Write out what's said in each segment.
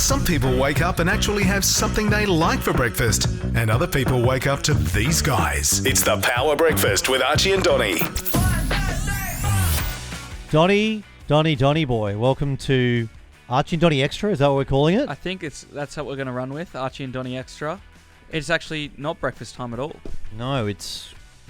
Some people wake up and actually have something they like for breakfast, and other people wake up to these guys. It's the Power Breakfast with Archie and Donny. Donny boy, welcome to Archie and Donny Extra. Is that what we're calling it? I think that's what we're going to run with, Archie and Donny Extra. It's actually not breakfast time at all. No,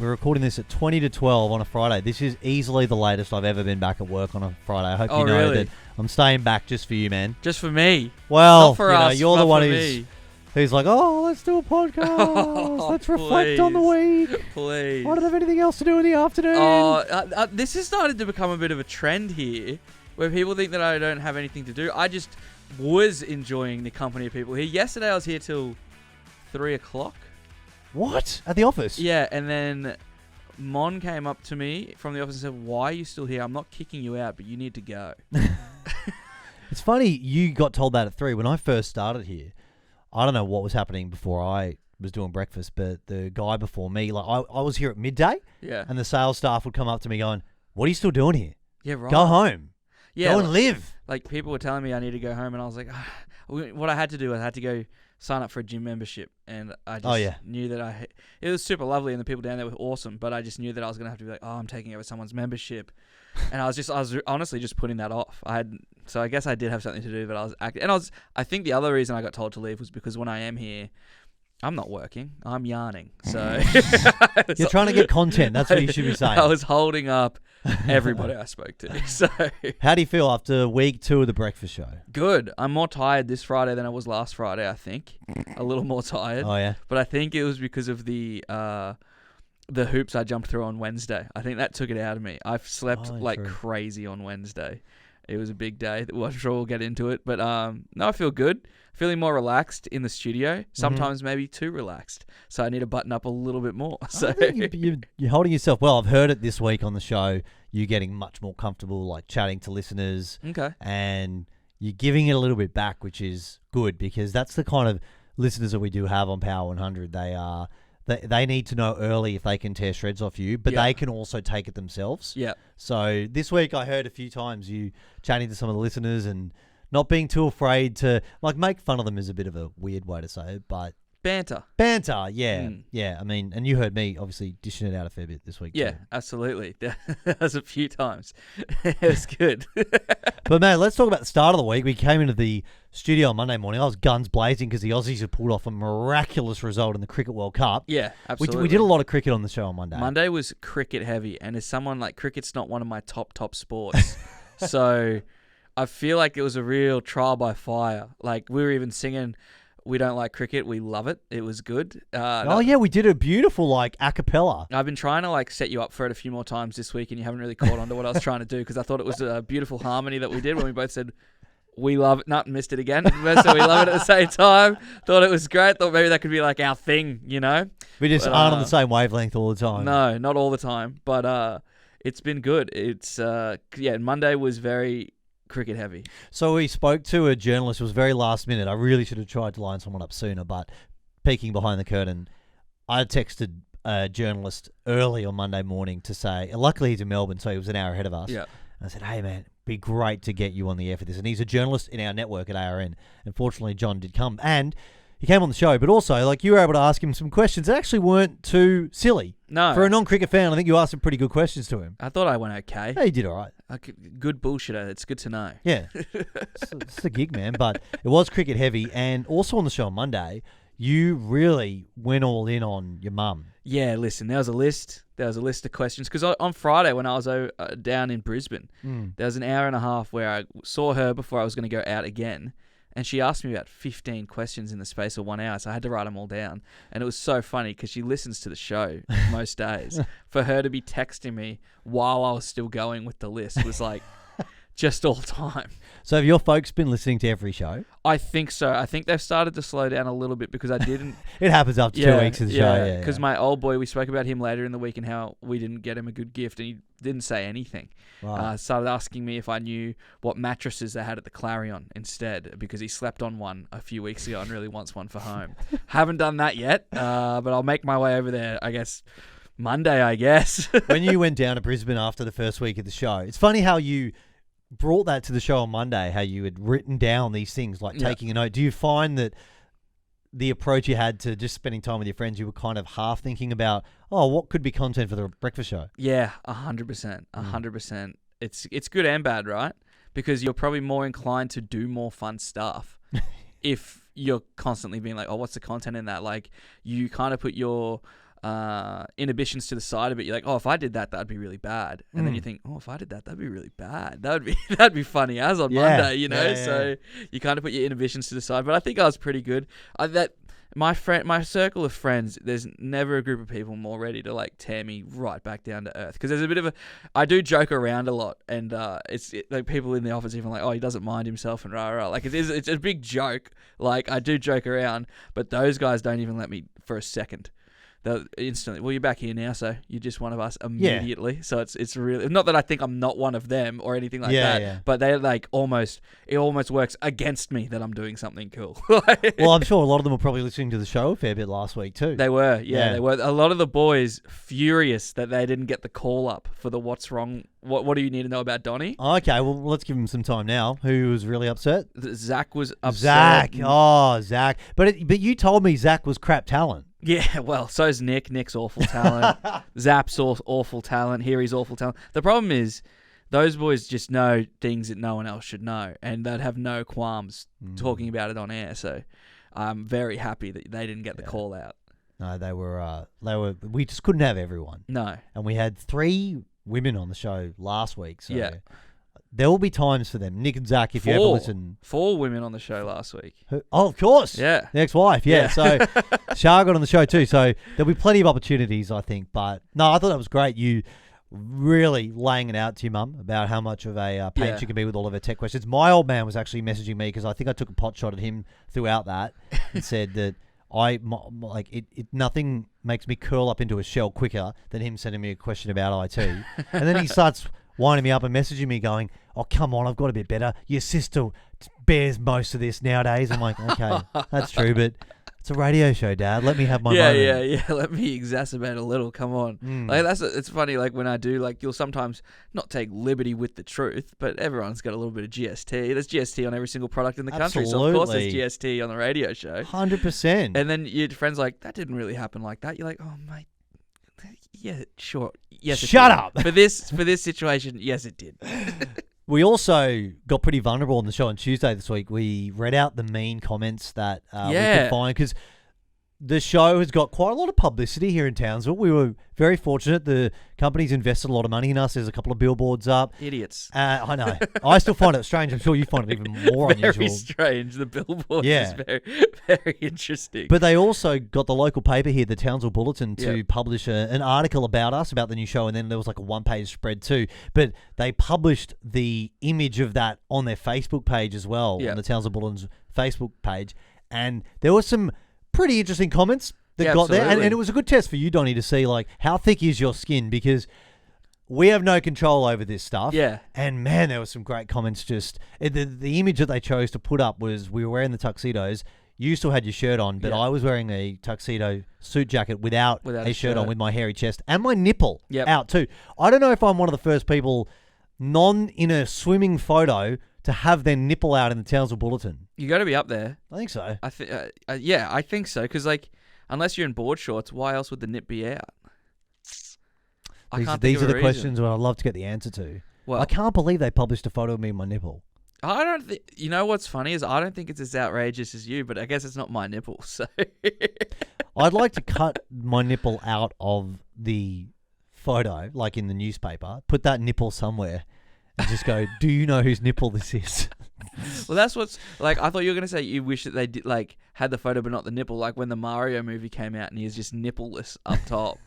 we're recording this at 20 to 12 on a Friday. This is easily the latest I've ever been back at work on a Friday. I hope you know really? that I'm staying back just for you, man. Just for me. Well, not for us, you're the one who's like, oh, let's do a podcast. Let's reflect on the week. Please. I don't have anything else to do in the afternoon. This has started to become a bit of a trend here where people think that I don't have anything to do. I just was enjoying the company of people here. Yesterday I was here till 3 o'clock. What? At the office? Yeah, and then Mon came up to me from the office and said, why are you still here? I'm not kicking you out, but you need to go. It's funny you got told that at 3. When I first started here, I don't know what was happening before I was doing breakfast, but the guy before me, like I was here at midday, and the sales staff would come up to me going, what are you still doing here? Yeah, right. Go home. Yeah, go and live. Like, people were telling me I need to go home, and I was like, what I had to do, I had to go sign up for a gym membership, and I just knew that it was super lovely, and the people down there were awesome, but I just knew that I was going to have to be like, I'm taking over someone's membership, and I was honestly just putting that off. So I guess I did have something to do, but I was acting, and I think the other reason I got told to leave was because when I am here, I'm not working, I'm yarning, so... You're trying to get content, that's what you should be saying. I was holding up everybody I spoke to, so... How do you feel after week 2 of the breakfast show? Good. I'm more tired this Friday than I was last Friday, I think. A little more tired. Oh, yeah? But I think it was because of the hoops I jumped through on Wednesday. I think that took it out of me. I've slept crazy on Wednesday. It was a big day. I'm sure we'll get into it. But no, I feel good. Feeling more relaxed in the studio. Sometimes maybe too relaxed. So I need to button up a little bit more. So I think you're holding yourself well. I've heard it this week on the show. You're getting much more comfortable, like chatting to listeners. Okay. And you're giving it a little bit back, which is good because that's the kind of listeners that we do have on Power 100. They need to know early if they can tear shreds off you, but they can also take it themselves. Yeah. So this week I heard a few times you chatting to some of the listeners and not being too afraid to, like, make fun of them is a bit of a weird way to say it, but... Banter, yeah. Yeah, I mean, and you heard me obviously dishing it out a fair bit this week too. Absolutely. That was a few times. It was good. But man, let's talk about the start of the week. We came into the studio on Monday morning. I was guns blazing because the Aussies had pulled off a miraculous result in the Cricket World Cup. Yeah, absolutely. We did a lot of cricket on the show on Monday. Monday was cricket heavy, and as someone like cricket's not one of my top sports. So I feel like it was a real trial by fire. Like, we were even singing... We don't like cricket. We love it. It was good. We did a beautiful, like, a cappella. I've been trying to, like, set you up for it a few more times this week, and you haven't really caught on to what I was trying to do because I thought it was a beautiful harmony that we did when we both said, we love it. Missed it again. So we love it at the same time. Thought it was great. Thought maybe that could be, like, our thing, you know? We just aren't on the same wavelength all the time. No, not all the time. But it's been good. It's, Monday was very... cricket heavy. So we spoke to a journalist. It was very last minute. I really should have tried to line someone up sooner, but peeking behind the curtain, I texted a journalist early on Monday morning to say, and luckily he's in Melbourne, so he was an hour ahead of us. Yeah. And I said, hey man, be great to get you on the air for this. And he's a journalist in our network at ARN. Unfortunately, John did come and he came on the show, but also, like, you were able to ask him some questions that actually weren't too silly. No. For a non-cricket fan, I think you asked some pretty good questions to him. I thought I went okay. Yeah, you did all right. Good bullshitter. It's good to know. Yeah. It's a gig, man. But it was cricket heavy. And also on the show on Monday, you really went all in on your mum. Yeah, listen, there was a list. There was a list of questions. Because on Friday when I was down in Brisbane, there was an hour and a half where I saw her before I was going to go out again. And she asked me about 15 questions in the space of 1 hour, so I had to write them all down. And it was so funny because she listens to the show most days. For her to be texting me while I was still going with the list was like just all time. So have your folks been listening to every show? I think so. I think they've started to slow down a little bit because I didn't... It happens after 2 weeks of the show. Yeah, because my old boy, we spoke about him later in the week and how we didn't get him a good gift and he didn't say anything. Right. Started asking me if I knew what mattresses they had at the Clarion instead because he slept on one a few weeks ago and really wants one for home. Haven't done that yet, but I'll make my way over there, I guess, Monday, I guess. When you went down to Brisbane after the first week of the show, it's funny how you brought that to the show on Monday, how you had written down these things, like taking a note. Do you find that the approach you had to just spending time with your friends, you were kind of half thinking about, what could be content for the breakfast show? Yeah, 100%. 100%. It's good and bad, right? Because you're probably more inclined to do more fun stuff if you're constantly being like, what's the content in that? Like, you kind of put your inhibitions to the side of it. You're like, if I did that, that'd be really bad. And then you think, if I did that, that'd be really bad. That'd be funny as on Monday, you know? So you kind of put your inhibitions to the side. But I think I was pretty good. My circle of friends, there's never a group of people more ready to like tear me right back down to earth. Because there's a bit of I do joke around a lot, and like people in the office even like, he doesn't mind himself and rah rah. Like it's a big joke. Like I do joke around, but those guys don't even let me for a second. They'll instantly, well, you're back here now, so you're just one of us immediately. Yeah. So it's really not that I think I'm not one of them or anything like that. Yeah. But they're like it almost works against me that I'm doing something cool. Well, I'm sure a lot of them were probably listening to the show a fair bit last week too. They were, they were. A lot of the boys furious that they didn't get the call up for the what's wrong. What do you need to know about Donny? Okay, well, let's give him some time now. Who was really upset? Zach was upset. Zach. But you told me Zach was crap talent. Yeah, well, so's Nick. Nick's awful talent. Zap's awful talent. He's awful talent. The problem is, those boys just know things that no one else should know, and they'd have no qualms talking about it on air. So I'm very happy that they didn't get the call out. No, they were. We just couldn't have everyone. No, and we had 3 women on the show last week. So there will be times for them. Nick and Zach, if you ever listen. 4 women on the show last week. Of course. Yeah. The ex-wife, yeah. So Shah got on the show too. So there'll be plenty of opportunities, I think. But no, I thought that was great. You really laying it out to your mum about how much of a pain she can be with all of her tech questions. My old man was actually messaging me because I think I took a pot shot at him throughout that and said that nothing makes me curl up into a shell quicker than him sending me a question about IT. And then he starts winding me up and messaging me going, come on, I've got to be better. Your sister bears most of this nowadays. I'm like, okay, that's true, but it's a radio show, Dad. Let me have my moment. Yeah. Let me exacerbate a little. Come on. Like it's funny, like when I do, like you'll sometimes not take liberty with the truth, but everyone's got a little bit of GST. There's GST on every single product in the country. So of course there's GST on the radio show. 100%. And then your friend's like, that didn't really happen like that. You're like, oh, mate. Yeah, sure. Yes, Shut up. For this situation, yes, it did. We also got pretty vulnerable on the show on Tuesday this week. We read out the mean comments that we could find because the show has got quite a lot of publicity here in Townsville. We were very fortunate. The company's invested a lot of money in us. There's a couple of billboards up. Idiots. I know. I still find it strange. I'm sure you find it even more unusual. Very strange. The billboards is very, very interesting. But they also got the local paper here, the Townsville Bulletin, to publish an article about us, about the new show, and then there was like a one-page spread too. But they published the image of that on their Facebook page as well, on the Townsville Bulletin's Facebook page. And there were some pretty interesting comments that got there, and it was a good test for you, Donny, to see like how thick is your skin, because we have no control over this stuff. Yeah. And man, there were some great comments. Just the image that they chose to put up was we were wearing the tuxedos. You still had your shirt on, but I was wearing a tuxedo suit jacket without a shirt on, with my hairy chest and my nipple out too. I don't know if I'm one of the first people in a swimming photo to have their nipple out in the Townsville Bulletin. You got to be up there. I think so. I think so. Because like, unless you're in board shorts, why else would the nip be out? These are the questions that I'd love to get the answer to. Well, I can't believe they published a photo of me and my nipple. I don't think. You know what's funny is I don't think it's as outrageous as you, but I guess it's not my nipple. So I'd like to cut my nipple out of the photo, like in the newspaper. Put that nipple somewhere. And just go, do you know whose nipple this is? Well, that's what's like. I thought you were gonna say you wish that they did like had the photo but not the nipple, like when the Mario movie came out and he was just nippleless up top.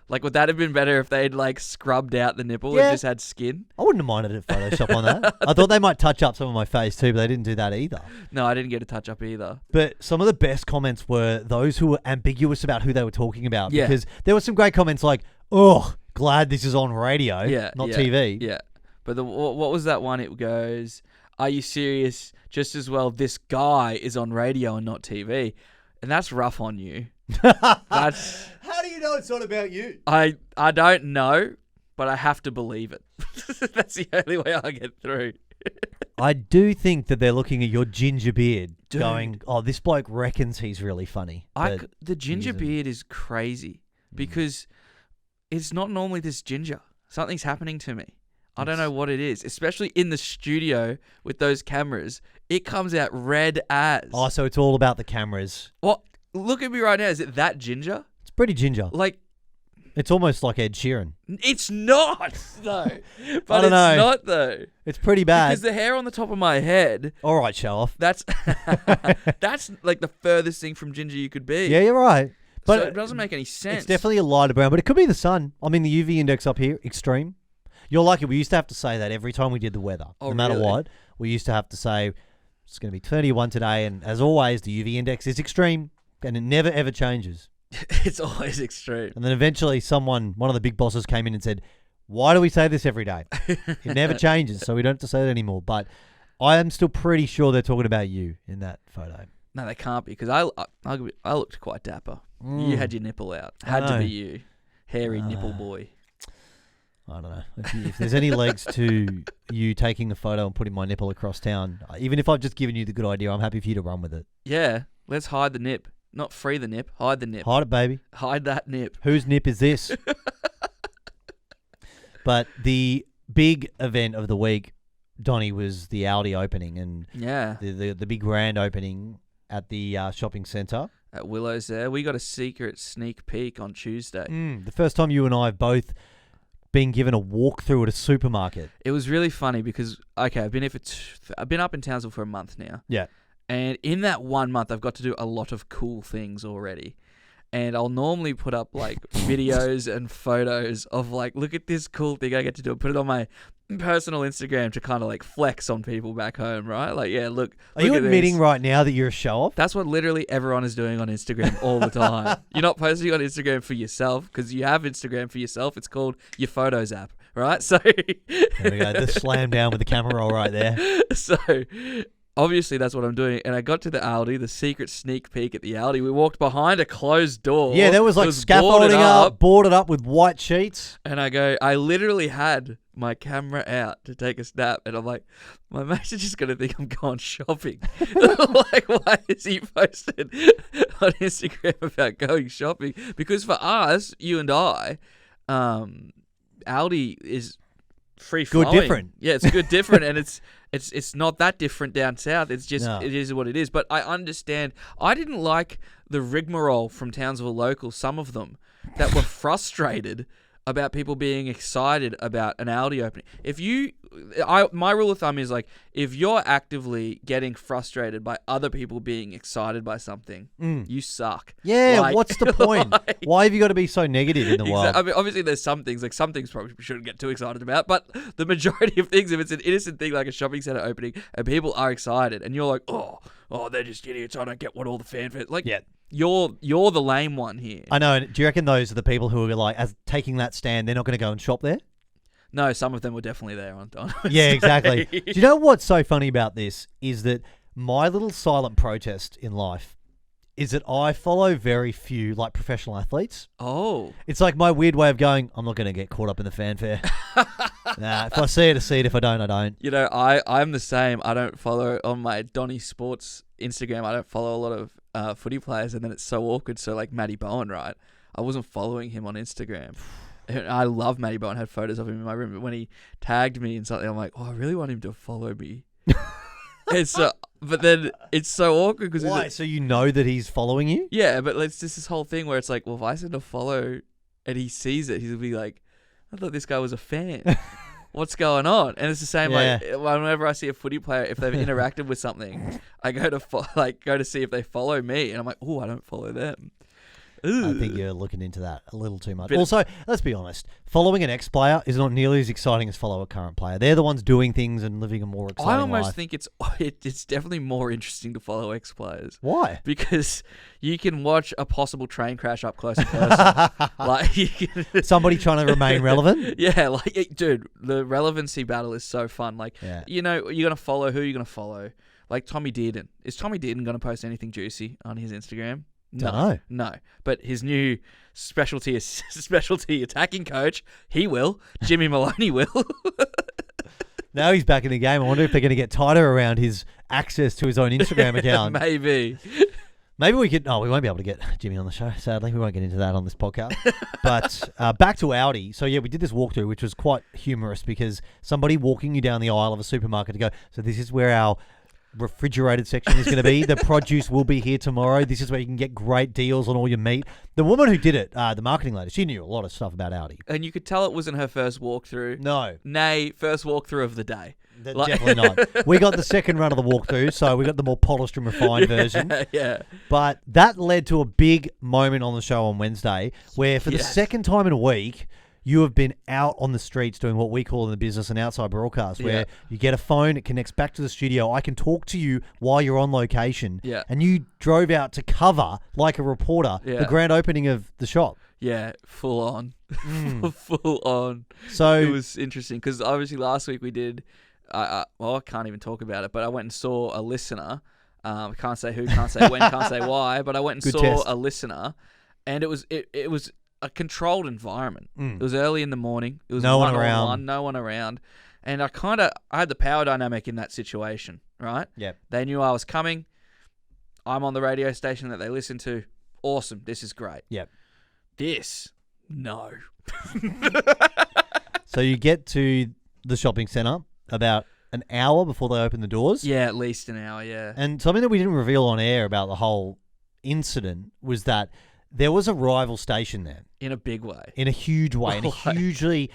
Like, would that have been better if they'd like scrubbed out the nipple and just had skin? I wouldn't have minded a Photoshop on that. I thought they might touch up some of my face too, but they didn't do that either. No, I didn't get a touch up either. But some of the best comments were those who were ambiguous about who they were talking about. Yeah. Because there were some great comments like, "Oh, glad this is on radio, not TV." Yeah. But what was that one? It goes, "Are you serious? Just as well this guy is on radio and not TV." And that's rough on you. That's How do you know it's not about you? I don't know, but I have to believe it. That's the only way I get through. I do think that they're looking at your ginger beard going, oh, this bloke reckons he's really funny. The ginger beard is crazy because it's not normally this ginger. Something's happening to me. I don't know what it is, especially in the studio with those cameras. It comes out red as. Oh, so it's all about the cameras. Well, look at me right now. Is it that ginger? It's pretty ginger. Like, it's almost like Ed Sheeran. It's not, though. But I don't know. It's not, though. It's pretty bad. Because the hair on the top of my head. All right, show off. That's like the furthest thing from ginger you could be. Yeah, you're right. But so it doesn't make any sense. It's definitely a lighter brown, but it could be the sun. I mean, the UV index up here, extreme. You're lucky. We used to have to say that every time we did the weather. Oh, no matter really? what, we used to have to say it's going to be 31 today, and as always, the UV index is extreme, and it never, ever changes. It's always extreme. And then eventually one of the big bosses came in and said, why do we say this every day? It never changes, so we don't have to say it anymore. But I am still pretty sure they're talking about you in that photo. No, they can't be, because I looked quite dapper. You had your nipple out. Had to be you. Hairy nipple boy. I don't know. If there's any legs to you taking the photo and putting my nipple across town, even if I've just given you the good idea, I'm happy for you to run with it. Yeah, let's hide the nip. Not free the nip, hide the nip. Hide it, baby. Hide that nip. Whose nip is this? But the big event of the week, Donny, was the Aldi opening and the big grand opening at the shopping centre. At Willow's there. We got a secret sneak peek on Tuesday. The first time you and I have both been given a walkthrough at a supermarket. It was really funny because, okay, I've been here I've been up in Townsville for a month now. Yeah. And in that 1 month, I've got to do a lot of cool things already. And I'll normally put up like videos and photos of like, look at this cool thing I get to do. Put it on my personal Instagram to kind of like flex on people back home, right? Like, yeah, look. Are you admitting right now that you're a show-off? That's what literally everyone is doing on Instagram all the time. You're not posting on Instagram for yourself because you have Instagram for yourself. It's called your Photos app, right? So there we go. The slam down with the camera roll right there. So obviously that's what I'm doing. And I got to the Aldi, the secret sneak peek at the Aldi. We walked behind a closed door. Yeah, there was like scaffolding boarded up with white sheets. And I literally had my camera out to take a snap. And I'm like, my mates are just going to think I'm going shopping. Like, why is he posted on Instagram about going shopping? Because for us, you and I, Aldi is free flowing. Good different. Yeah, it's good different. And it's not that different down south. It's just, It is what it is. But I understand. I didn't like the rigmarole from Townsville local, some of them, that were frustrated about people being excited about an Aldi opening. My rule of thumb is like, if you're actively getting frustrated by other people being excited by something, you suck. Yeah, like, what's the point? Why have you got to be so negative in the world? I mean, obviously there's some things probably we shouldn't get too excited about, but the majority of things, if it's an innocent thing like a shopping centre opening and people are excited and you're like, oh, they're just idiots, I don't get what all the fanfare, like, yeah. You're the lame one here. I know. Do you reckon those are the people who are like, as taking that stand, they're not going to go and shop there? No, some of them were definitely there on Yeah, exactly. Do you know what's so funny about this is that my little silent protest in life is that I follow very few like professional athletes. Oh. It's like my weird way of going, I'm not going to get caught up in the fanfare. Nah, if I see it, I see it. If I don't, I don't. You know, I'm the same. I don't follow on my Donny Sports Instagram. I don't follow a lot of footy players, and then it's so awkward. So like Matty Bowen, right? I wasn't following him on Instagram. And I love Matty Bowen. I had photos of him in my room. But when he tagged me in something, I'm like, I really want him to follow me. But then it's so awkward because why? So you know that he's following you? Yeah, but it's just this whole thing where it's like, well, if I send a follow and he sees it, he'll be like, I thought this guy was a fan. What's going on? And it's the same. Like whenever I see a footy player, if they've interacted with something, I go to see if they follow me, and I'm like, oh, I don't follow them. I think you're looking into that a little too much. Also, let's be honest. Following an ex-player is not nearly as exciting as follow a current player. They're the ones doing things and living a more exciting life. I almost think it's definitely more interesting to follow ex-players. Why? Because you can watch a possible train crash up close and personal. Like somebody trying to remain relevant. Yeah, like dude, the relevancy battle is so fun. Like you know, you're gonna follow who you're gonna follow. Like Tommy Dearden. Is Tommy Dearden gonna post anything juicy on his Instagram? No. But his new specialty attacking coach, he will. Jimmy Maloney will. Now he's back in the game. I wonder if they're going to get tighter around his access to his own Instagram account. Maybe. Maybe we could... No, we won't be able to get Jimmy on the show, sadly. We won't get into that on this podcast. But back to Aldi. So, yeah, we did this walkthrough, which was quite humorous because somebody walking you down the aisle of a supermarket to go, so this is where our refrigerated section is going to be. The produce will be here tomorrow. This is where you can get great deals on all your meat. The woman who did it, the marketing lady, she knew a lot of stuff about Aldi. And you could tell it wasn't her first walkthrough. No. Nay, first walkthrough of the day. Definitely not. We got the second run of the walkthrough, so we got the more polished and refined version. Yeah. But that led to a big moment on the show on Wednesday where for the second time in a week, you have been out on the streets doing what we call in the business an outside broadcast, where you get a phone, it connects back to the studio. I can talk to you while you're on location. Yeah. And you drove out to cover, like a reporter, the grand opening of the shop. Yeah, full on. Full on. So it was interesting because obviously last week we did, I can't even talk about it, but I went and saw a listener. Can't say who, can't say when, can't say why, but I went and saw a listener, and it was a controlled environment. It was early in the morning. It was no one around. No one around. And I had the power dynamic in that situation, right? Yep. They knew I was coming. I'm on the radio station that they listen to. Awesome. This is great. Yep. No. So you get to the shopping centre about an hour before they open the doors? Yeah, at least an hour, yeah. And something that we didn't reveal on air about the whole incident was that there was a rival station there. In a big way. In a huge way. In a hugely,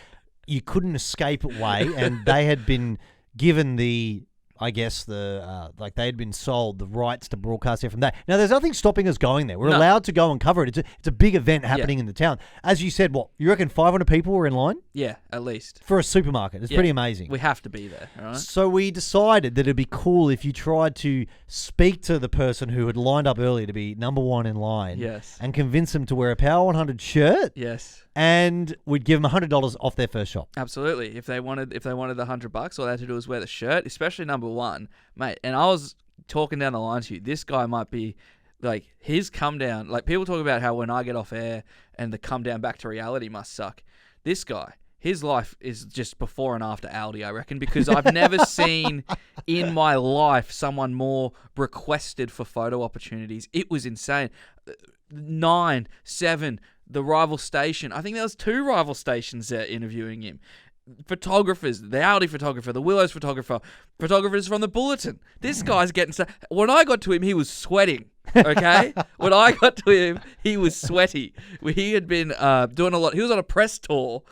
you couldn't escape it way. And they had been given the, I guess, like they had been sold the rights to broadcast there from that. Now, there's nothing stopping us going there. We're allowed to go and cover it. It's a big event happening in the town. As you said, what, you reckon 500 people were in line? Yeah, at least. For a supermarket. It's pretty amazing. We have to be there, all right? So we decided that it'd be cool if you tried to speak to the person who had lined up earlier to be number one in line. Yes. And convince them to wear a Power 100 shirt. Yes. And we'd give them $100 off their first shop. Absolutely. If they wanted the $100, all they had to do was wear the shirt, especially number one, mate. And I was talking down the line to you. This guy might be like his come down. Like people talk about how when I get off air and the come down back to reality must suck. This guy, his life is just before and after Aldi, I reckon, because I've never seen in my life someone more requested for photo opportunities. It was insane. 9, 7. The rival station. I think there was 2 rival stations there interviewing him. Photographers, the Aldi photographer, the Willows photographer, photographers from the Bulletin. This guy's getting... When I got to him, he was sweating, okay? When I got to him, he was sweaty. He had been doing a lot. He was on a press tour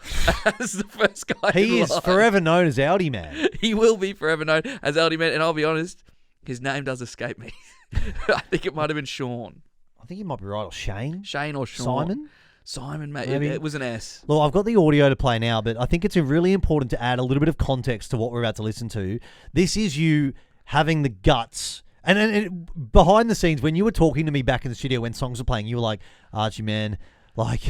as the first guy He is forever known as Aldi Man. He will be forever known as Aldi Man, and I'll be honest, his name does escape me. I think it might have been Sean. I think he might be right, or Shane. Shane or Sean. Simon, mate. Maybe. It was an S. Look, I've got the audio to play now, but I think it's really important to add a little bit of context to what we're about to listen to. This is you having the guts. And behind the scenes, when you were talking to me back in the studio when songs were playing, you were like, Archie, man, like,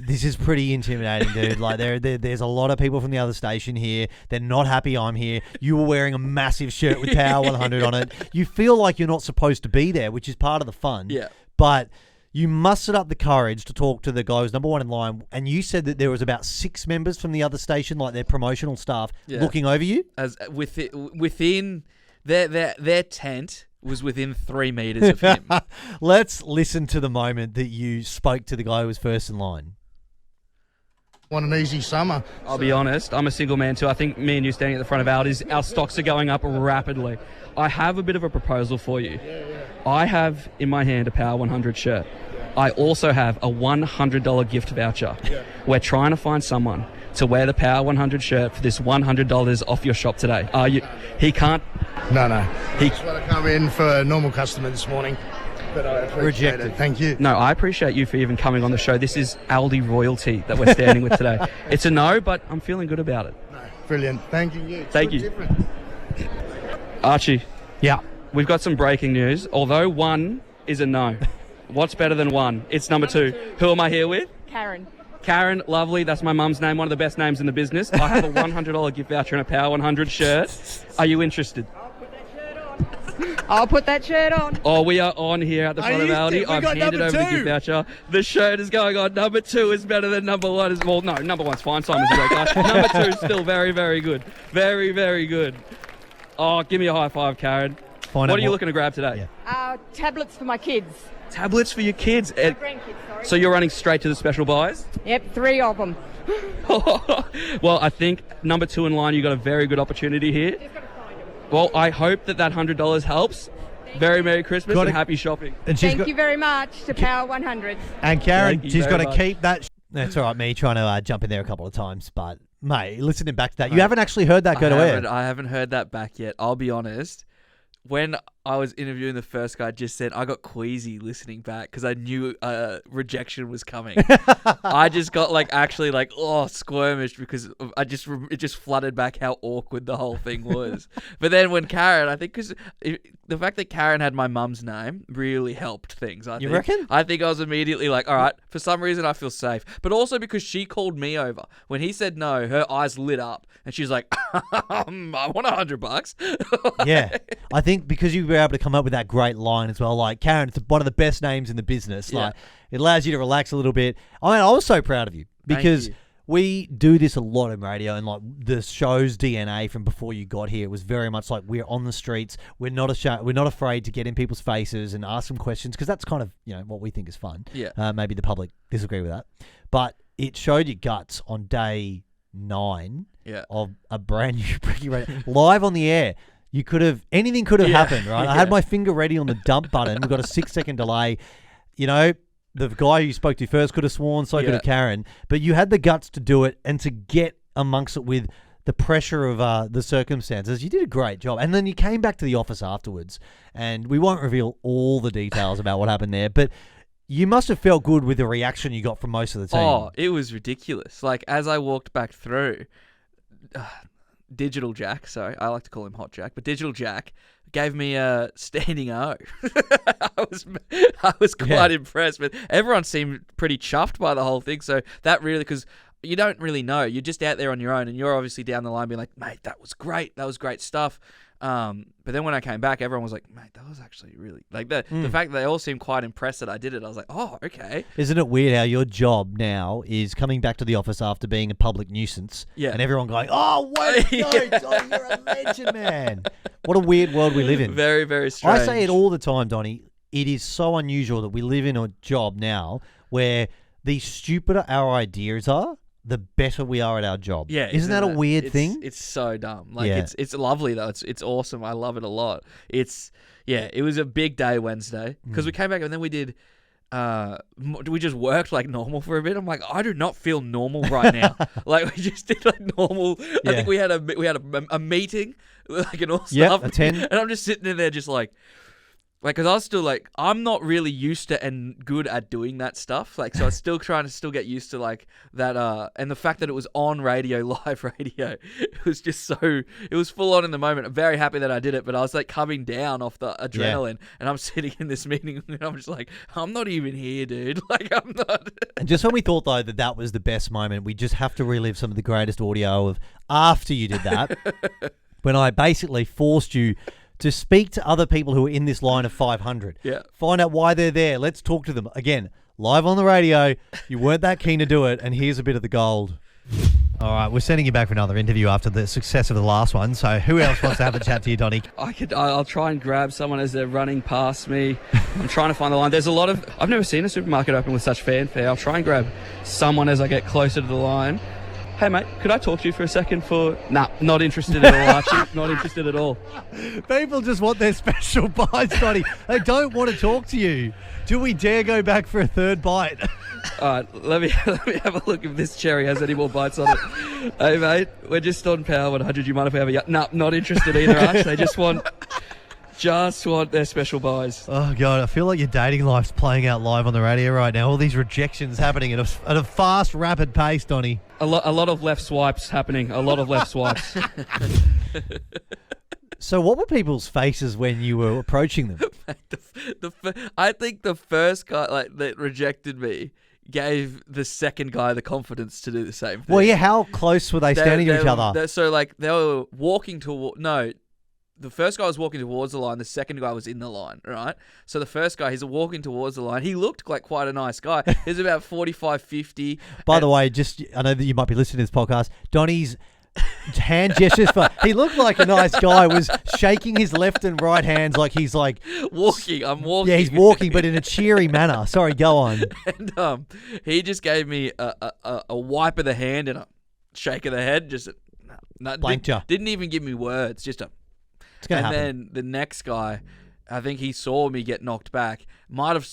this is pretty intimidating, dude. Like, there's a lot of people from the other station here. They're not happy I'm here. You were wearing a massive shirt with Power 100 on it. You feel like you're not supposed to be there, which is part of the fun. Yeah. But you mustered up the courage to talk to the guy who's number one in line, and you said that there was about 6 members from the other station, like their promotional staff, looking over you. As within their tent was within 3 meters of him. Let's listen to the moment that you spoke to the guy who was first in line. Want an easy summer. I'll be honest, I'm a single man too. I think me and you standing at the front of Aldi's, our stocks are going up rapidly. I have a bit of a proposal for you. I have in my hand a Power 100 shirt. I also have a $100 gift voucher. We're trying to find someone to wear the Power 100 shirt for this $100 off your shop today. He can't. No. He just want to come in for a normal customer this morning. But I appreciate it. Thank you. No, I appreciate you for even coming on the show. This is Aldi royalty that we're standing with today. It's a no, but I'm feeling good about it. No, brilliant. Thank you. Thank you. Archie. Yeah. We've got some breaking news. Although 1 is a no. What's better than 1? It's number 2. Who am I here with? Karen, lovely. That's my mum's name, one of the best names in the business. I have a $100 gift voucher and a Power 100 shirt. Are you interested? I'll put that shirt on. Oh, we are on here at the front of Aldi. I've handed over the gift voucher. The shirt is going on. Number 2 is better than number 1. Well, no, number 1's fine. Simon's a great guy. Number 2 is still very, very good. Very, very good. Oh, give me a high five, Karen. What are you looking to grab today? Yeah. Tablets for my kids. Tablets for your kids? My grandkids, sorry. So you're running straight to the special buys? Yep, 3 of them. Well, I think number 2 in line, you got a very good opportunity here. Just got to find them. Well, I hope that $100 helps. Very Merry Christmas and happy shopping. And Thank you very much to Power 100. And Karen, she's got to keep that. That's all right, me trying to jump in there a couple of times, but mate, listening back to that, you haven't actually heard that go to air. I haven't heard that back yet. I'll be honest. When I was interviewing the first guy, I just said I got queasy listening back because I knew rejection was coming. I just got squirmish because it just flooded back how awkward the whole thing was. But then when Karen, I think because the fact that Karen had my mum's name really helped things. You reckon? I think I was immediately like, all right, for some reason I feel safe. But also because she called me over. When he said no, her eyes lit up and she's like, I want $100. Yeah, I think because you were able to come up with that great line as well. Like, Karen, it's one of the best names in the business. Like, it allows you to relax a little bit. I mean, I was so proud of you because we do this a lot in radio, and like the show's DNA from before you got here was very much like we're on the streets. We're not afraid to get in people's faces and ask them questions because that's kind of what we think is fun. Yeah. Maybe the public disagree with that, but it showed your guts on day 9 of a brand new Breaking Radio live on the air. Anything could have happened, right? I had my finger ready on the dump button. We've got a 6-second delay. The guy who you spoke to first could have sworn, so could have Karen. But you had the guts to do it and to get amongst it with the pressure of the circumstances. You did a great job. And then you came back to the office afterwards. And we won't reveal all the details about what happened there. But you must have felt good with the reaction you got from most of the team. Oh, it was ridiculous. Like, as I walked back through... Digital Jack, sorry, I like to call him Hot Jack, but Digital Jack gave me a standing O. I was quite impressed, but everyone seemed pretty chuffed by the whole thing. So that really, because you don't really know, you're just out there on your own, and you're obviously down the line being like, mate, that was great, stuff. But then when I came back, everyone was like, mate, that was actually really... Like, the fact that they all seemed quite impressed that I did it, I was like, oh, okay. Isn't it weird how your job now is coming back to the office after being a public nuisance? Yeah. And everyone going, oh, wait, Donny, you're a legend, man. What a weird world we live in. Very, very strange. I say it all the time, Donny. It is so unusual that we live in a job now where the stupider our ideas are, the better we are at our job. Yeah, isn't that a weird thing? It's so dumb. Like it's lovely though. It's awesome. I love it a lot. It was a big day Wednesday because we came back and then we did. We just worked like normal for a bit. I'm like, I do not feel normal right now. Like we just did like normal. I think we had a meeting like and all stuff. A 10. And I'm just sitting in there just like, because I was still like, I'm not really used to and good at doing that stuff. Like, so I was still trying to get used to like that. And the fact that it was on radio, live radio, it was just it was full on in the moment. I'm very happy that I did it, but I was like coming down off the adrenaline and I'm sitting in this meeting and I'm just like, I'm not even here, dude. Like, I'm not. And just when we thought though that was the best moment, we just have to relive some of the greatest audio of after you did that, when I basically forced you to speak to other people who are in this line of 500. Yeah. Find out why they're there. Let's talk to them. Again, live on the radio. You weren't that keen to do it, and here's a bit of the gold. All right, we're sending you back for another interview after the success of the last one. So who else wants to have a chat to you, Donny? I'll try and grab someone as they're running past me. I'm trying to find the line. There's a lot of... I've never seen a supermarket open with such fanfare. I'll try and grab someone as I get closer to the line. Hey, mate, could I talk to you for a second Nah, not interested at all, Archie. Not interested at all. People just want their special bites, Donny. They don't want to talk to you. Do we dare go back for a third bite? All right, let me have a look if this cherry has any more bites on it. Hey, mate, we're just on Power 100. You mind if we have a... Nah, not interested either, Arch. They just want their special buys. Oh, God, I feel like your dating life's playing out live on the radio right now. All these rejections happening at a fast, rapid pace, Donny. A lot of left swipes happening. A lot of left swipes. So what were people's faces when you were approaching them? I think the first guy that rejected me gave the second guy the confidence to do the same thing. Well, yeah, how close were they standing to each other? So, like, they were walking toward... No... the first guy was walking towards the line. The second guy was in the line, right? So the first guy, he's walking towards the line. He looked like quite a nice guy. He was about 45, 50. By the way, I know that you might be listening to this podcast. Donny's hand gestures he looked like a nice guy, was shaking his left and right hands like he's like walking. I'm walking. Yeah, he's walking, but in a cheery manner. Sorry, go on. And he just gave me a wipe of the hand and a shake of the head. Just blanked you. Didn't even give me words. Just a. It's gonna happen. Then the next guy, I think he saw me get knocked back. Might have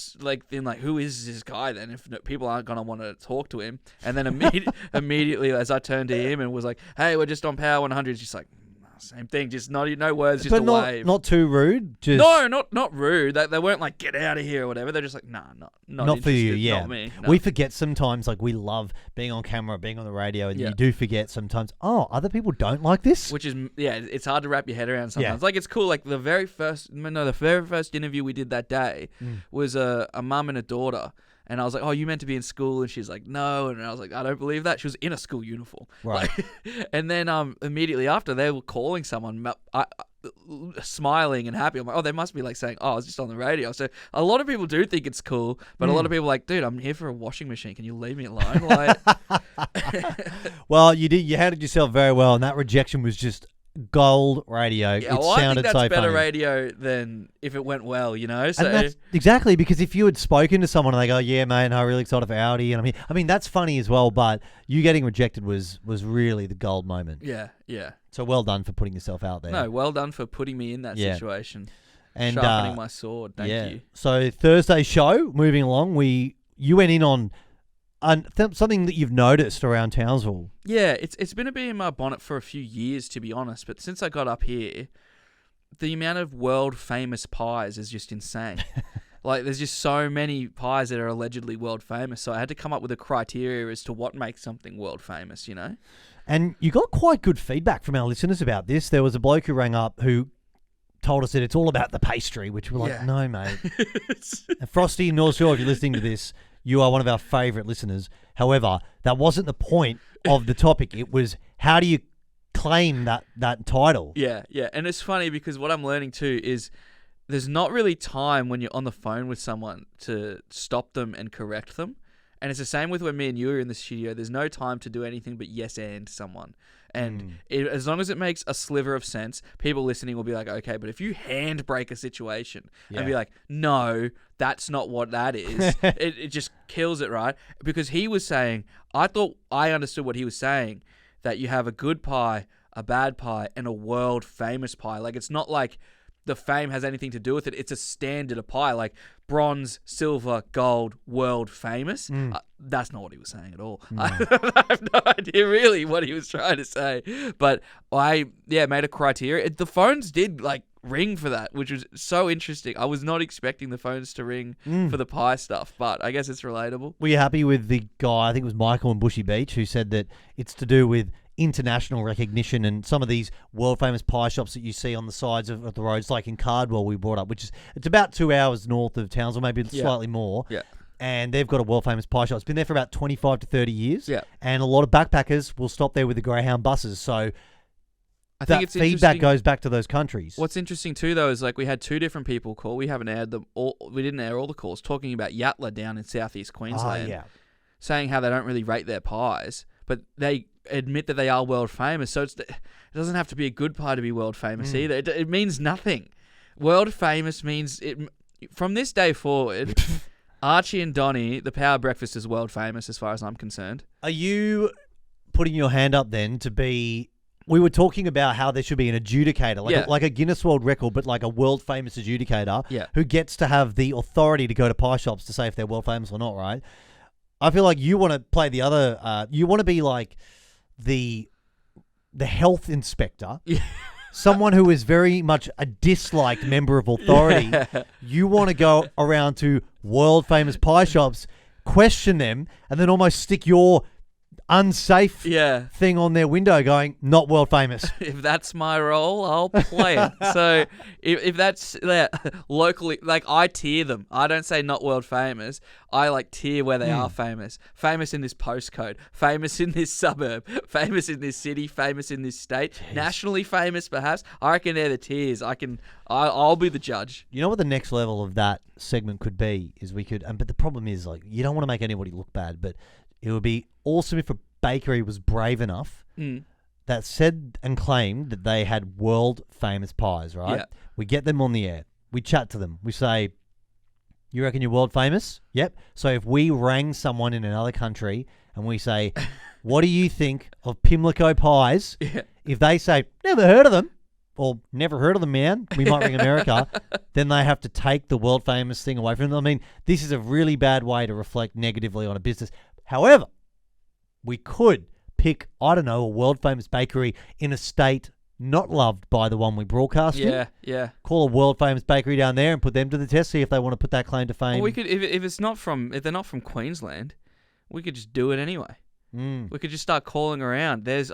been like, who is this guy then? If people aren't gonna want to talk to him, and then immediately as I turned to him and was like, "Hey, we're just on Power 100," he's just like, same thing, just no words, just but a wave. Not too rude. Just No, not rude. They weren't like, get out of here or whatever. They're just like, nah, not for you. Yeah, not me. No. We forget sometimes. Like we love being on camera, being on the radio, and you do forget sometimes. Oh, other people don't like this. Which is it's hard to wrap your head around sometimes. Like it's cool. Like the very first interview we did that day was a mum and a daughter. And I was like, oh, you meant to be in school? And she's like, no. And I was like, I don't believe that. She was in a school uniform. Right. And then immediately after, they were calling someone, smiling and happy. I'm like, oh, they must be like saying, oh, I was just on the radio. So a lot of people do think it's cool. But a lot of people are like, dude, I'm here for a washing machine. Can you leave me alone? Like, well, you handled yourself very well. And that rejection was just gold radio. Yeah, it well, sounded I think that's so better funny. radio than if it went well, you know? So and that's exactly, because if you had spoken to someone and they go, yeah, mate, I'm really excited for Aldi, and I mean that's funny as well, but you getting rejected was really the gold moment. Yeah. So well done for putting yourself out there. No, well done for putting me in that situation. And sharpening my sword. Thank you. So Thursday show, moving along, you went in on something that you've noticed around Townsville. Yeah, it's been a bit in my bonnet for a few years, to be honest. But since I got up here, the amount of world famous pies is just insane. Like, there's just so many pies that are allegedly world famous. So I had to come up with a criteria as to what makes something world famous, you know? And you got quite good feedback from our listeners about this. There was a bloke who rang up who told us that it's all about the pastry, which we're like, no, mate. And Frosty, North Shore, if you're listening to this, you are one of our favourite listeners. However, that wasn't the point of the topic. It was, how do you claim that title? Yeah. And it's funny because what I'm learning too is there's not really time when you're on the phone with someone to stop them and correct them. And it's the same with when me and you are in the studio. There's no time to do anything but yes and someone. And as long as it makes a sliver of sense, people listening will be like, okay, but if you handbrake a situation and be like, no, that's not what that is, it just kills it, right? Because he was saying, I thought I understood what he was saying, that you have a good pie, a bad pie, and a world famous pie. Like, it's not like the fame has anything to do with it. It's a standard of pie, like bronze, silver, gold, world famous. That's not what he was saying at all. No. I have no idea really what he was trying to say. But I made a criteria. The phones did like ring for that, which was so interesting. I was not expecting the phones to ring for the pie stuff, but I guess it's relatable. Were you happy with the guy, I think it was Michael in Bushy Beach, who said that it's to do with international recognition and some of these world famous pie shops that you see on the sides of the roads, like in Cardwell we brought up, which is, it's about 2 hours north of Townsville, maybe slightly more. Yeah. And they've got a world famous pie shop. It's been there for about 25 to 30 years. Yeah. And a lot of backpackers will stop there with the Greyhound buses. So I think it's feedback goes back to those countries. What's interesting too, though, is like we had 2 different people call. We haven't aired them all. We didn't air all the calls talking about Yatla down in southeast Queensland, saying how they don't really rate their pies, but they admit that they are world famous. So it doesn't have to be a good pie to be world famous either. It means nothing. World famous means it. From this day forward, Archie and Donny, the Power Breakfast is world famous as far as I'm concerned. Are you putting your hand up then to be... We were talking about how there should be an adjudicator, like a Guinness World Record, but like a world famous adjudicator who gets to have the authority to go to pie shops to say if they're world famous or not, right? I feel like you want to play the other... you want to be like the health inspector, someone who is very much a disliked member of authority. You want to go around to world famous pie shops, question them, and then almost stick your unsafe Yeah. thing on their window going, not world famous. If that's my role, I'll play it. So if that's locally, like I tier them. I don't say not world famous. I like tier where they are famous. Famous in this postcode, famous in this suburb, famous in this city, famous in this state, nationally famous perhaps. I reckon they're the tiers. I'll be the judge. You know what the next level of that segment could be is we could, but the problem is like you don't want to make anybody look bad, but it would be awesome if a bakery was brave enough that said and claimed that they had world famous pies, right? Yeah. We get them on the air. We chat to them. We say, you reckon you're world famous? Yep. So if we rang someone in another country and we say, what do you think of Pimlico pies? Yeah. If they say, never heard of them, or never heard of them, man, we might ring America, then they have to take the world famous thing away from them. I mean, this is a really bad way to reflect negatively on a business. However, we could pick, I don't know, a world famous bakery in a state not loved by the one we broadcast in. Yeah. Call a world famous bakery down there and put them to the test, see if they want to put that claim to fame. Well, we could, if they're not from Queensland, we could just do it anyway. We could just start calling around. There's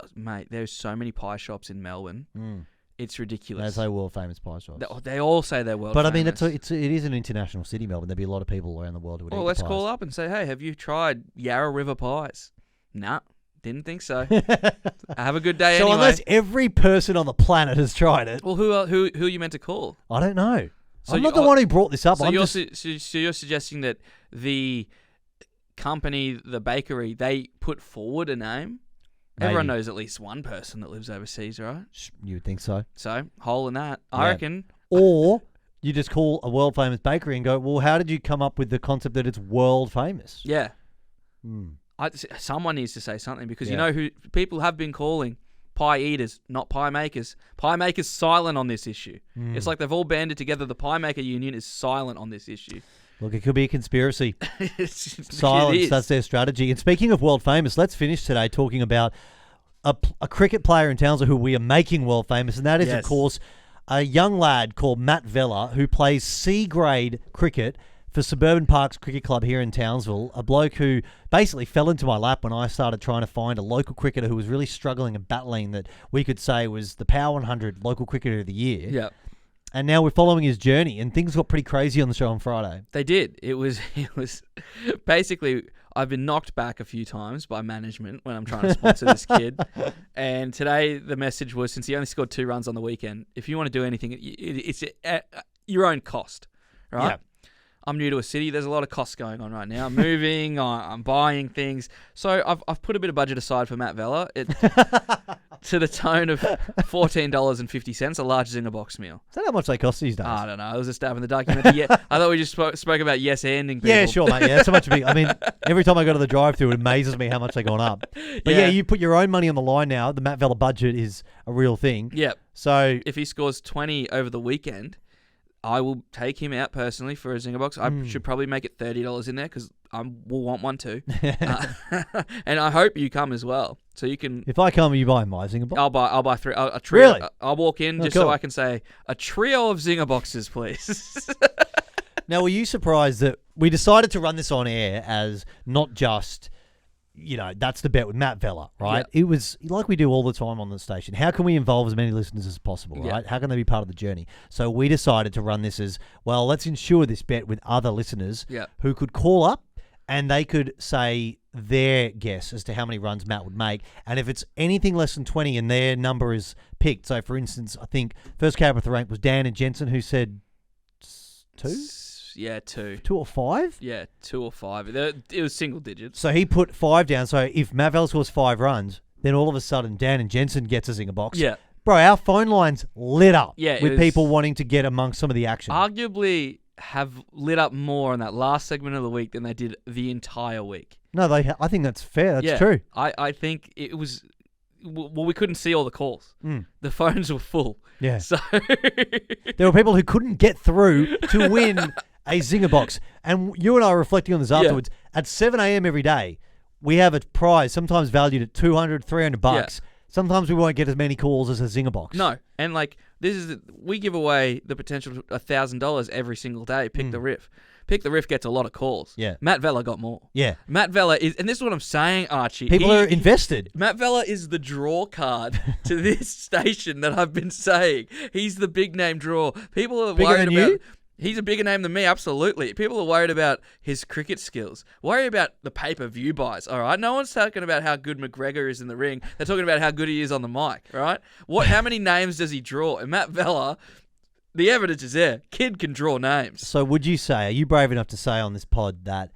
so many pie shops in Melbourne. It's ridiculous. They say world famous pie shops. They all say they're world but famous. I mean, it is an international city, Melbourne. There'd be a lot of people around the world who would eat let's the pies. call up and say, hey, have you tried Yarra River pies? Nah, didn't think so. Have a good day so anyway. unless every person on the planet has tried it, well, who are you meant to call? I don't know. So I'm not the one who brought this up. So you're suggesting that the company, the bakery, they put forward a name? Maybe. Everyone knows at least one person that lives overseas, right? You would think so. So, hole in that. I reckon. Or you just call a world famous bakery and go, well, how did you come up with the concept that it's world famous? Yeah. Someone needs to say something because you know who people have been calling pie eaters, not pie makers. Pie makers silent on this issue. It's like they've all banded together. The pie maker union is silent on this issue. Look, it could be a conspiracy. Silence, that's their strategy. And speaking of world famous, let's finish today talking about a cricket player in Townsville who we are making world famous, and that is, of course, a young lad called Matt Vella who plays C-grade cricket for Suburban Parks Cricket Club here in Townsville, a bloke who basically fell into my lap when I started trying to find a local cricketer who was really struggling and battling that we could say was the Power 100 Local Cricketer of the Year. Yeah. And now we're following his journey, and things got pretty crazy on the show on Friday. They did. It was basically, I've been knocked back a few times by management when I'm trying to sponsor this kid. And today the message was, since he only scored 2 runs on the weekend, if you want to do anything, it's at your own cost, right? Yeah. I'm new to a city. There's a lot of costs going on right now. I'm moving, I'm buying things. So I've put a bit of budget aside for Matt Vella to the tone of $14.50, a large Zinger box meal. Is that how much they cost these days? I don't know. It was a stab in the dark. I thought we just spoke about yes-anding people. Yeah, sure, mate. Yeah, that's how much. I mean, every time I go to the drive-thru, it amazes me how much they've gone up. But yeah, you put your own money on the line now. The Matt Vella budget is a real thing. Yeah. So if he scores 20 over the weekend, I will take him out personally for a Zinger box. I should probably make it $30 in there because I will want one too. And I hope you come as well, so you can. If I come, you buy my Zinger box. I'll buy 3 a trio. Really? I'll walk in just so I can say a trio of Zinger boxes, please. Now, were you surprised that we decided to run this on air as not just, that's the bet with Matt Vella, right? Yep. It was like we do all the time on the station. How can we involve as many listeners as possible, right? How can they be part of the journey? So we decided to run this as, well, let's ensure this bet with other listeners who could call up and they could say their guess as to how many runs Matt would make. And if it's anything less than 20 and their number is picked, so for instance, I think first cab with the rank was Dan and Jensen who said 2? Yeah, 2. 2 or 5? Yeah, 2 or 5. It was single digits. So he put 5 down. So if Matt Vella scores 5 runs, then all of a sudden Dan and Jensen gets a Zinger box. Yeah. Bro, our phone lines lit up with people wanting to get amongst some of the action. Arguably have lit up more on that last segment of the week than they did the entire week. No, I think that's fair. That's true. I think it was... Well, we couldn't see all the calls. The phones were full. Yeah. So there were people who couldn't get through to win a Zinger box. And you and I were reflecting on this afterwards. At 7 a.m. every day, we have a prize, sometimes valued at $200, $300. Yeah. Sometimes we won't get as many calls as a Zinger box. No. And we give away the potential to $1,000 every single day. Pick the riff. Pick the Riff gets a lot of calls. Yeah. Matt Vella got more. Yeah. Matt Vella is, and this is what I'm saying, Archie. People are invested. Matt Vella is the draw card to this station that I've been saying. He's the big name draw. People are Bigger worried than about. you? He's a bigger name than me, absolutely. People are worried about his cricket skills. Worry about the pay-per-view buys, all right? No one's talking about how good McGregor is in the ring. They're talking about how good he is on the mic, all right? How many names does he draw? And Matt Vella, the evidence is there. Kid can draw names. So would you say, are you brave enough to say on this pod that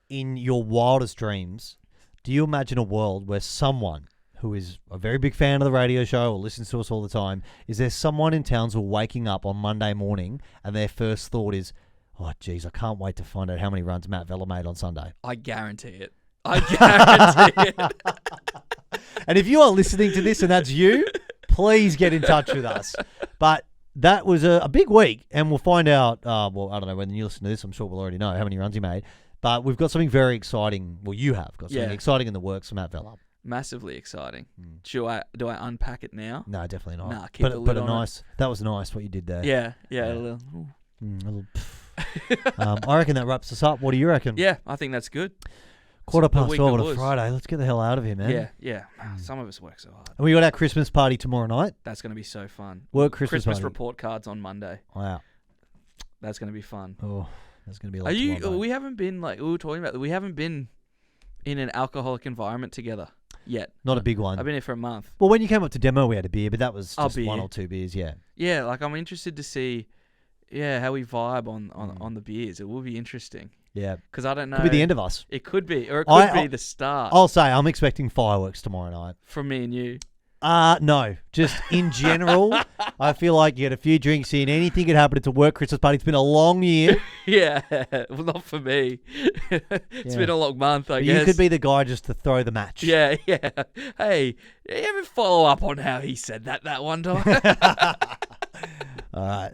in your wildest dreams, do you imagine a world where someone who is a very big fan of the radio show or listens to us all the time, is there someone in Townsville waking up on Monday morning and their first thought is, oh, geez, I can't wait to find out how many runs Matt Vella made on Sunday? I guarantee it. I guarantee it. And if you are listening to this and that's you, please get in touch with us. But that was a big week, and we'll find out, well, I don't know, when you listen to this, I'm sure we'll already know how many runs he made. But we've got something very exciting. Well, you have got something exciting in the works for Matt Vella. Massively exciting. Do I unpack it now? No, definitely not. Nah, keep the lid on it. That was nice what you did there. Yeah. A little I reckon that wraps us up. What do you reckon? Yeah, I think that's good. 12:15 on a Friday. Let's get the hell out of here, man. Yeah. Some of us work so hard. And we got our Christmas party tomorrow night. That's going to be so fun. Christmas party. report cards on Monday. Wow. That's going to be fun. Oh, that's going to be a lot. We haven't been, like, we were talking about, we haven't been in an alcoholic environment together yet. Not a big one. I've been here for a month. Well, when you came up to demo, we had a beer, but that was just beer. 1 or 2 beers, yeah. Yeah, like, I'm interested to see, how we vibe on the beers. It will be interesting. Yeah. Because I don't know. Could be the end of us. It could be. Or it could be the start. I'll say I'm expecting fireworks tomorrow night. From me and you. No. Just in general, I feel like you get a few drinks in. Anything could happen. It's a work Christmas party. It's been a long year. Yeah. Well, not for me. It's been a long month, I guess. You could be the guy just to throw the match. Yeah. Hey, you ever follow up on how he said that one time? All right.